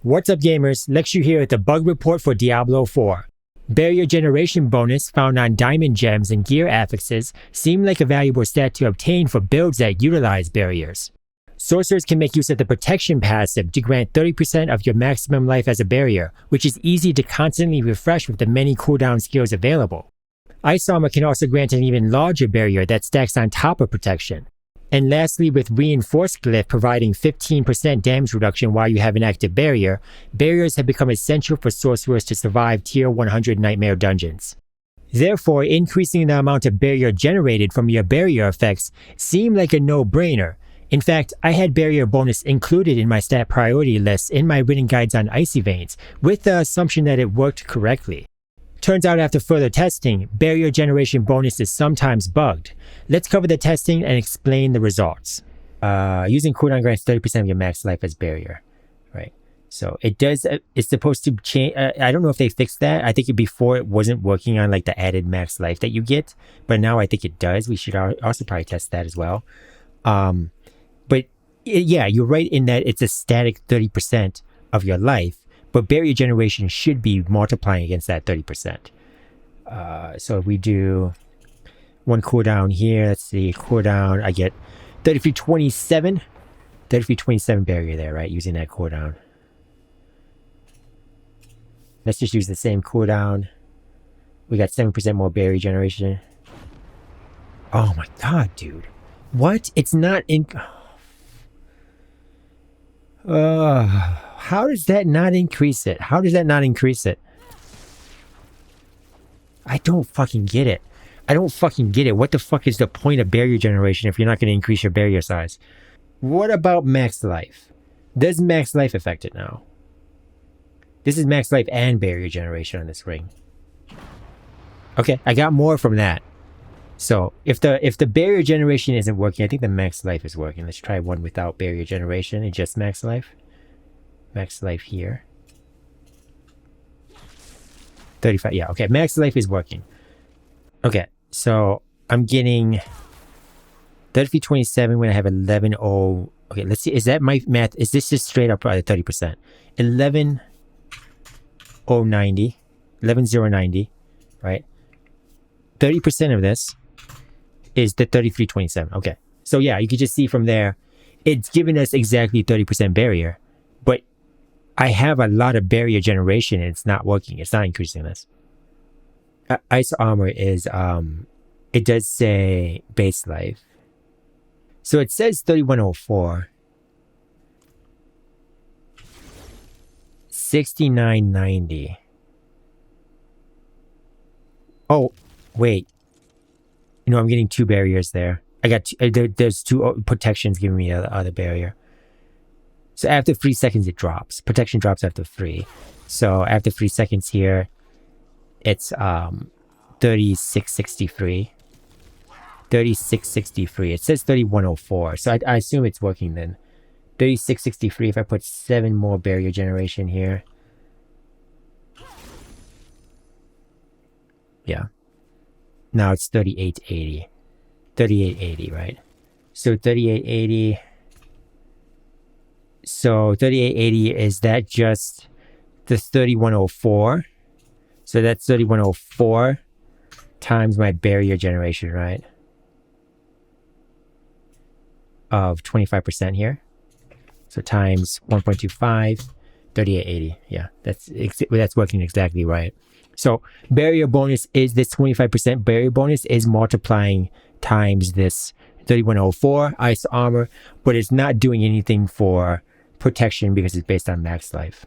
What's up gamers, Lexu here with the bug report for Diablo 4. Barrier generation bonus found on diamond gems and gear affixes seem like a valuable stat to obtain for builds that utilize barriers. Sorcerers can make use of the protection passive to grant 30% of your maximum life as a barrier, which is easy to constantly refresh with the many cooldown skills available. Ice armor can also grant an even larger barrier that stacks on top of protection. And lastly, with reinforced glyph providing 15% damage reduction while you have an active barrier, barriers have become essential for sorcerers to survive tier 100 nightmare dungeons. Therefore, increasing the amount of barrier generated from your barrier effects seemed like a no-brainer. In fact, I had barrier bonus included in my stat priority list in my written guides on Icy Veins, with the assumption that it worked correctly. Turns out after further testing, barrier generation bonus is sometimes bugged. Let's cover the testing and explain the results. Using cooldown grants 30% of your max life as barrier, right? So it does, it's supposed to change. I don't know if they fixed that. I think before it wasn't working on like the added max life that you get, but now I think it does. We should also probably test that as well. Yeah, you're right in that it's a static 30% of your life. But barrier generation should be multiplying against that 30%. So if we do one cooldown here, let's see, cooldown, I get 3327. 3327 barrier there, right? Using that cooldown. Let's just use the same cooldown. We got 7% more barrier generation. Oh my god, dude. What? It's not in... how does that not increase it? How does that not increase it? I don't fucking get it. I don't fucking get it. What the fuck is the point of barrier generation if you're not going to increase your barrier size? What about max life? Does max life affect it now? This is max life and barrier generation on this ring. Okay, I got more from that. So if the barrier generation isn't working, I think the max life is working. Let's try one without barrier generation and just max life. Max life here. 35, yeah, okay, max life is working. Okay, so I'm getting 3327 when I have 11. Okay, let's see, is that my math? Is this just straight up 30%? 11,090, 11,090, right? 30% of this is the 3327. Okay, so yeah, you can just see from there, it's giving us exactly 30% barrier, but I have a lot of barrier generation and it's not working. It's not increasing this. Ice armor is, it does say base life. So it says 3104. 6990. Oh, wait. You know, I'm getting two barriers there. I got there's two protections giving me the other barrier. So after 3 seconds, it drops. Protection drops after 3. So after 3 seconds here, it's 3663. 3663. It says 3104. So I assume it's working then. 3663 if I put 7 more barrier generation here. Yeah. Now it's 3880. 3880, right? So 3880... So 3880, is that just the 3104? So that's 3104 times my barrier generation, right? Of 25% here. So times 1.25, 3880. Yeah, that's working exactly right. So barrier bonus is this 25% barrier bonus is multiplying times this 3104 ice armor, but it's not doing anything for protection because it's based on max life.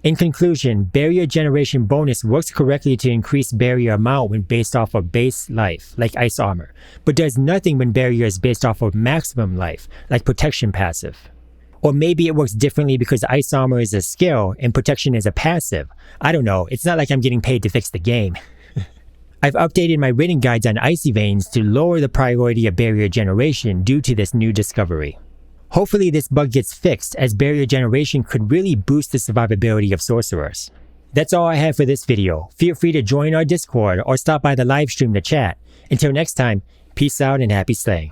In conclusion, barrier generation bonus works correctly to increase barrier amount when based off of base life, like ice armor, but does nothing when barrier is based off of maximum life, like protection passive. Or maybe it works differently because ice armor is a skill and protection is a passive. I don't know, it's not like I'm getting paid to fix the game. I've updated my written guides on Icy Veins to lower the priority of barrier generation due to this new discovery. Hopefully this bug gets fixed, as barrier generation could really boost the survivability of sorcerers. That's all I have for this video. Feel free to join our Discord or stop by the live stream to chat. Until next time, peace out and happy slaying.